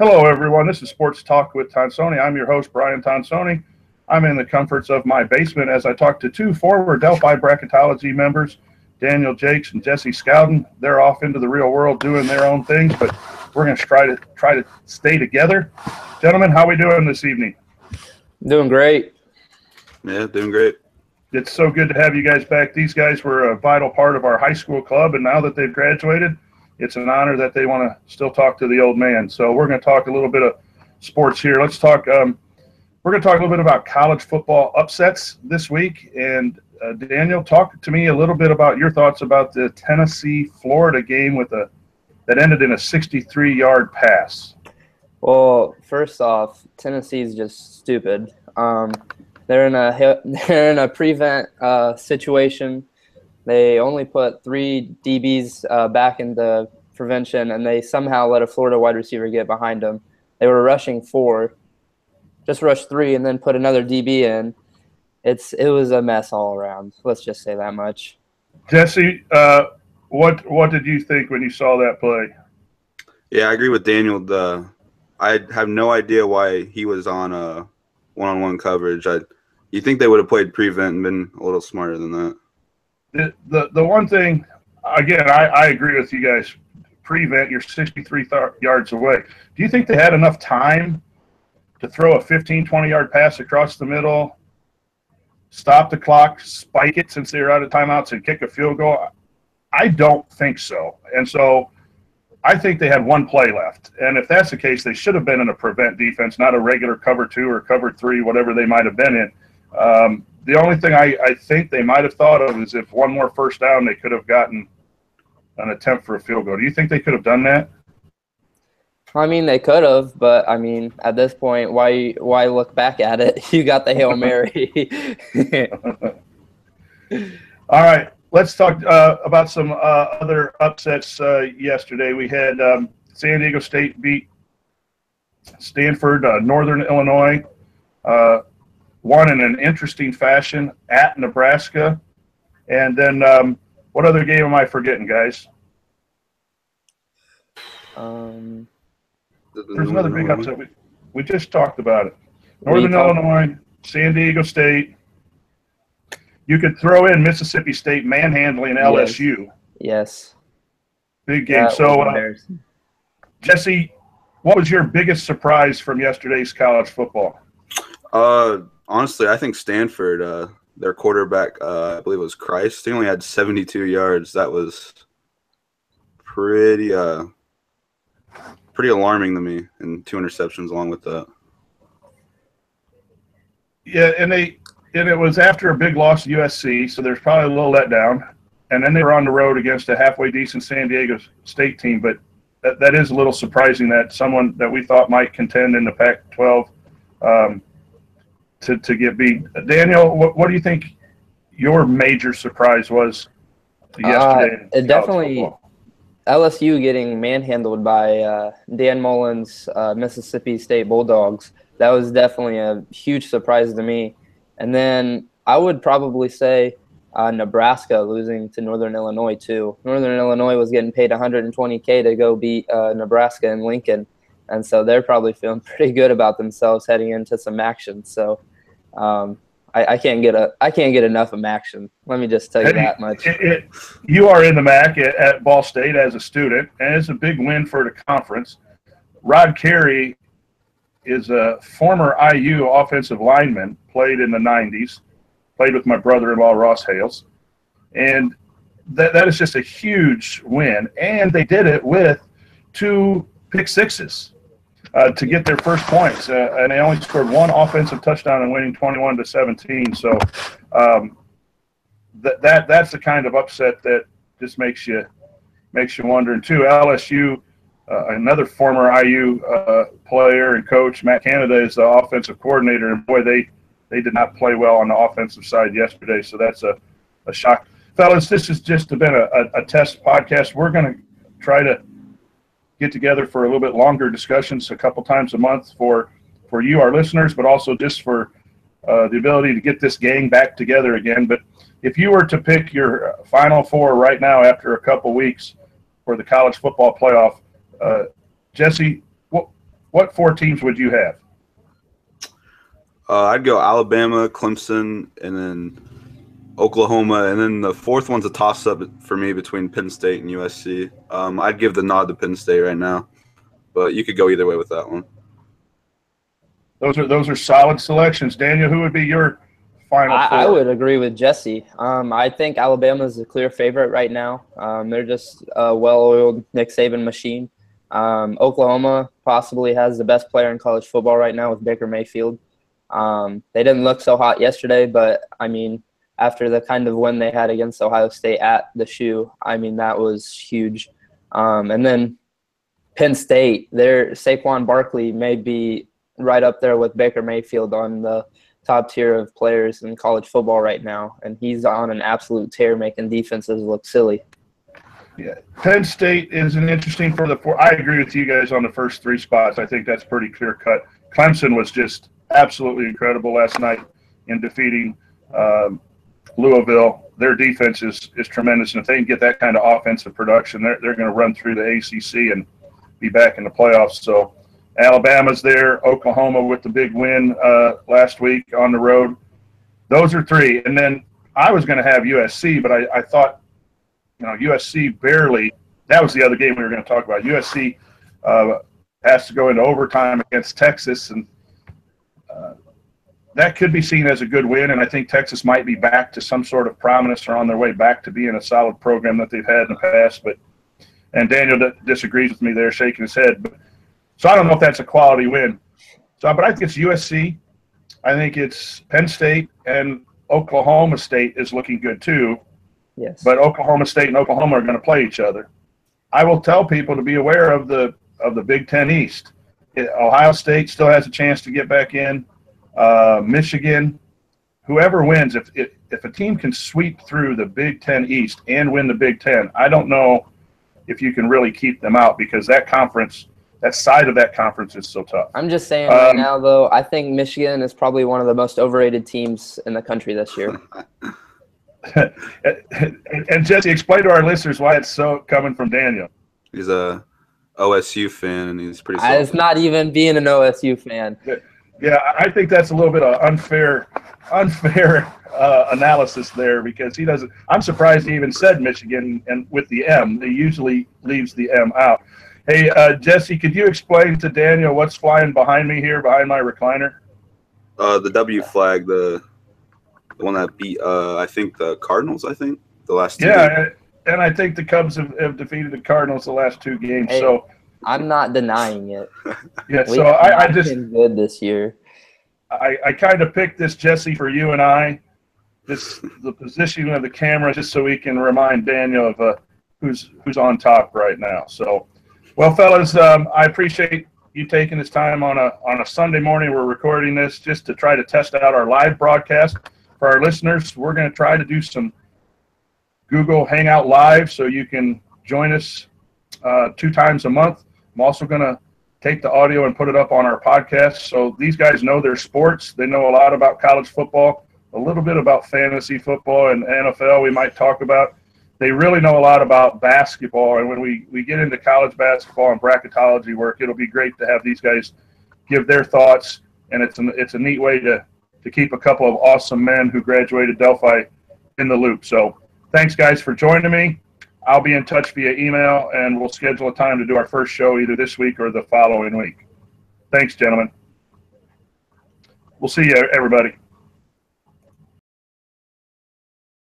Hello, everyone. This is Sports Talk with Tonsoni. I'm your host, Brian Tonsoni. I'm in the comforts of my basement as I talk to two former Delphi bracketology members, Daniel Jakes and Jesse Scowden. They're off into the real world doing their own things, but we're going to try to stay together. Gentlemen, how are we doing this evening? Doing great. Yeah, doing great. It's so good to have you guys back. These guys were a vital part of our high school club, and now that they've graduated, it's an honor that they want to still talk to the old man. So we're going to talk a little bit of sports here. Let's talk. We're going to talk a little bit about college football upsets this week. And Daniel, talk to me a little bit about your thoughts about the Tennessee-Florida game that ended in a 63-yard pass. Well, first off, Tennessee's just stupid. They're in a prevent situation. They only put 3 DBs back into prevention, and they somehow let a Florida wide receiver get behind them. They were rushing 4, just rushed 3, and then put another DB in. It was a mess all around. Let's just say that much. Jesse, what did you think when you saw that play? Yeah, I agree with Daniel. I have no idea why he was on one-on-one coverage. You think they would have played prevent and been a little smarter than that. The one thing, again, I agree with you guys. Prevent, you're 63 yards away. Do you think they had enough time to throw a 15, 20-yard pass across the middle, stop the clock, spike it since they were out of timeouts, and kick a field goal? I don't think so. And so I think they had one play left. And if that's the case, they should have been in a prevent defense, not a regular cover 2 or cover 3, whatever they might have been in. The only thing I think they might have thought of is if one more first down, they could have gotten an attempt for a field goal. Do you think they could have done that? I mean, they could have, but, I mean, at this point, why look back at it? You got the Hail Mary. All right. Let's talk about some other upsets yesterday. We had San Diego State beat Stanford, Northern Illinois, won in an interesting fashion at Nebraska. And then what other game am I forgetting, guys? There's another big upset. We just talked about it. Northern Illinois, San Diego State. You could throw in Mississippi State manhandling LSU. Yes. Big game. So, Jesse, what was your biggest surprise from yesterday's college football? Honestly, I think Stanford, their quarterback, I believe it was Christ, he only had 72 yards. That was pretty alarming to me, and 2 interceptions along with that. Yeah, and it was after a big loss to USC, so there's probably a little letdown. And then they were on the road against a halfway decent San Diego State team. But that is a little surprising that someone that we thought might contend in the Pac-12 to get beat. Daniel, what do you think your major surprise was yesterday? It definitely football? LSU getting manhandled by Dan Mullen's Mississippi State Bulldogs. That was definitely a huge surprise to me. And then I would probably say Nebraska losing to Northern Illinois too. Northern Illinois was getting paid $120K to go beat Nebraska in Lincoln, and so they're probably feeling pretty good about themselves heading into some action. So I can't get enough of action. Let me just tell you that much. You are in the MAC at Ball State as a student, and it's a big win for the conference. Rod Carey is a former IU offensive lineman, played in the 90s, played with my brother-in-law, Ross Hales. And that is just a huge win. And they did it with 2 pick sixes to get their first points. And they only scored 1 offensive touchdown and winning 21-17. So that's the kind of upset that just makes you wonder. And 2, LSU, another former IU player and coach, Matt Canada, is the offensive coordinator. And, boy, they did not play well on the offensive side yesterday, so that's a shock. Fellas, this has just been a test podcast. We're going to try to get together for a little bit longer discussions a couple times a month for you, our listeners, but also just for the ability to get this gang back together again. But if you were to pick your Final Four right now after a couple weeks for the college football playoff, Jesse, what 4 teams would you have? I'd go Alabama, Clemson, and then Oklahoma, and then the 4th one's a toss-up for me between Penn State and USC. I'd give the nod to Penn State right now, but you could go either way with that one. Those are solid selections. Daniel, who would be your final 4? I would agree with Jesse. I think Alabama is a clear favorite right now. They're just a well-oiled Nick Saban machine. Oklahoma possibly has the best player in college football right now with Baker Mayfield. They didn't look so hot yesterday, but, I mean, after the kind of win they had against Ohio State at the Shoe, I mean, that was huge. And then Penn State, their Saquon Barkley may be right up there with Baker Mayfield on the top tier of players in college football right now, and he's on an absolute tear, making defenses look silly. Yeah, Penn State is an interesting for the 4. I agree with you guys on the first 3 spots. I think that's pretty clear cut. Clemson was just absolutely incredible last night in defeating Louisville. Their defense is tremendous, and if they can get that kind of offensive production, they're going to run through the ACC and be back in the playoffs. So Alabama's there, Oklahoma with the big win last week on the road. Those are 3. And then I was going to have USC, but I thought, USC barely – that was the other game we were going to talk about. USC has to go into overtime against Texas, and that could be seen as a good win, and I think Texas might be back to some sort of prominence or on their way back to being a solid program that they've had in the past. And Daniel disagrees with me there, shaking his head. So I don't know if that's a quality win. But I think it's USC. I think it's Penn State, and Oklahoma State is looking good too. Yes. But Oklahoma State and Oklahoma are going to play each other. I will tell people to be aware of the Big Ten East. Ohio State still has a chance to get back in. Michigan, whoever wins, if a team can sweep through the Big Ten East and win the Big Ten, I don't know if you can really keep them out, because that side of that conference is so tough. I'm just saying right now, though, I think Michigan is probably one of the most overrated teams in the country this year. and Jesse, explain to our listeners why it's so coming from Daniel. He's a OSU fan, and he's pretty. It's not even being an OSU fan. Yeah, I think that's a little bit of unfair analysis there, because he doesn't. I'm surprised he even said Michigan and with the M. He usually leaves the M out. Hey, Jesse, could you explain to Daniel what's flying behind me here, behind my recliner? The W flag, the one that beat, I think, the Cardinals, the last 2 games. Yeah, and I think the Cubs have defeated the Cardinals the last 2 games. Hey, so I'm not denying it. Yeah, so I just been good this year. I kind of picked this, Jesse, for you and I. The positioning of the camera, just so we can remind Daniel of who's on top right now. So, well, fellas, I appreciate you taking this time on a Sunday morning. We're recording this just to try to test out our live broadcast for our listeners. We're going to try to do some Google Hangout Live, so you can join us 2 times a month. I'm also going to take the audio and put it up on our podcast. So these guys know their sports. They know a lot about college football, a little bit about fantasy football and NFL we might talk about. They really know a lot about basketball. And when we get into college basketball and bracketology work, it'll be great to have these guys give their thoughts. And it's a neat way to keep a couple of awesome men who graduated Delphi in the loop. So thanks, guys, for joining me. I'll be in touch via email, and we'll schedule a time to do our first show either this week or the following week. Thanks, gentlemen. We'll see you, everybody.